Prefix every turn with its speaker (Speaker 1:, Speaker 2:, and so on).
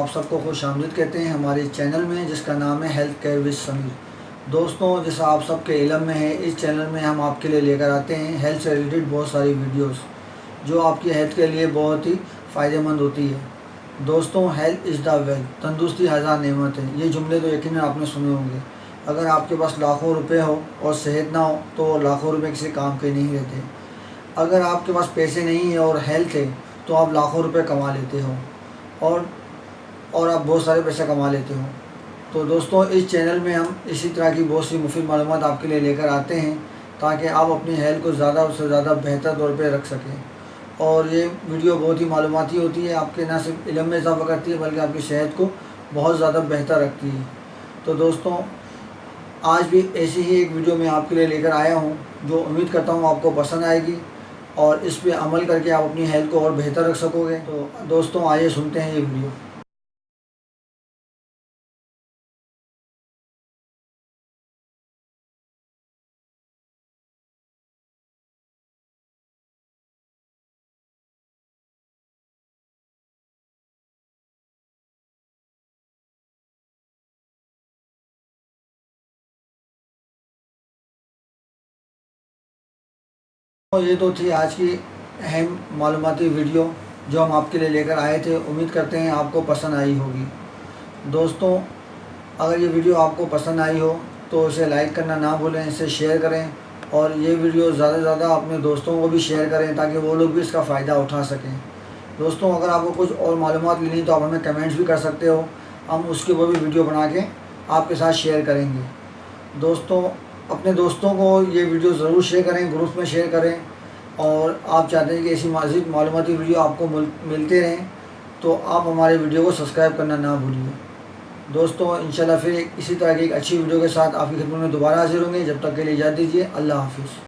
Speaker 1: आप सबको खुशामदीद कहते हैं हमारे चैनल में, जिसका नाम है हेल्थ केयर विद समीर। दोस्तों, जैसा आप सबके इल्म में है, इस चैनल में हम आपके लिए लेकर आते हैं हेल्थ से रिलेटेड बहुत सारी वीडियोस जो आपकी हेल्थ के लिए बहुत ही फ़ायदेमंद होती है। दोस्तों, हेल्थ इज़ द वेल्थ, तंदुरुस्ती हज़ार नेमत है। ये जुमले तो यकीनन आपने सुने होंगे। अगर आपके पास लाखों रुपए हो और सेहत ना हो तो लाखों रुपए किसी काम के नहीं रहते। अगर आपके पास पैसे नहीं है और हेल्थ है तो आप लाखों रुपए कमा लेते हो और आप बहुत सारे पैसे कमा लेते हो। तो दोस्तों, इस चैनल में हम इसी तरह की बहुत सी मुफीद मालूमात आपके लिए लेकर आते हैं ताकि आप अपनी हेल्थ को ज़्यादा से ज़्यादा बेहतर तौर पे रख सकें। और ये वीडियो बहुत ही मालूमाती होती है, आपके न सिर्फ इल्म में इजाफ़ा करती है बल्कि आपकी सेहत को बहुत ज़्यादा बेहतर रखती है। तो दोस्तों, आज भी ऐसी ही एक वीडियो मैं आपके लिए लेकर आया हूँ जो उम्मीद करता हूँ आपको पसंद आएगी और इस पे अमल करके आप अपनी हेल्थ को और बेहतर रख सकोगे। तो दोस्तों, आइए सुनते हैं ये वीडियो। तो ये तो थी आज की अहम मालूमाती वीडियो जो हम आपके लिए लेकर आए थे। उम्मीद करते हैं आपको पसंद आई होगी। दोस्तों, अगर ये वीडियो आपको पसंद आई हो तो इसे लाइक करना ना भूलें, इसे शेयर करें और ये वीडियो ज़्यादा से ज़्यादा अपने दोस्तों को भी शेयर करें ताकि वो लोग भी इसका फ़ायदा उठा सकें। दोस्तों, अगर आपको कुछ और मालूमात लेनी तो आप हमें कमेंट्स भी कर सकते हो, हम उसके ऊपर भी वीडियो बना के आपके साथ शेयर करेंगे। दोस्तों, अपने दोस्तों को ये वीडियो ज़रूर शेयर करें, ग्रुप में शेयर करें। और आप चाहते हैं कि ऐसी मज़ीद मालूमाती वीडियो आपको मिलते रहें तो आप हमारे वीडियो को सब्सक्राइब करना ना भूलिए। दोस्तों, इंशाल्लाह फिर इसी तरह की एक अच्छी वीडियो के साथ आपकी खिदमत में दोबारा हाजिर होंगे। जब तक के लिए इजाज़त दीजिए। अल्लाह हाफ़िज़।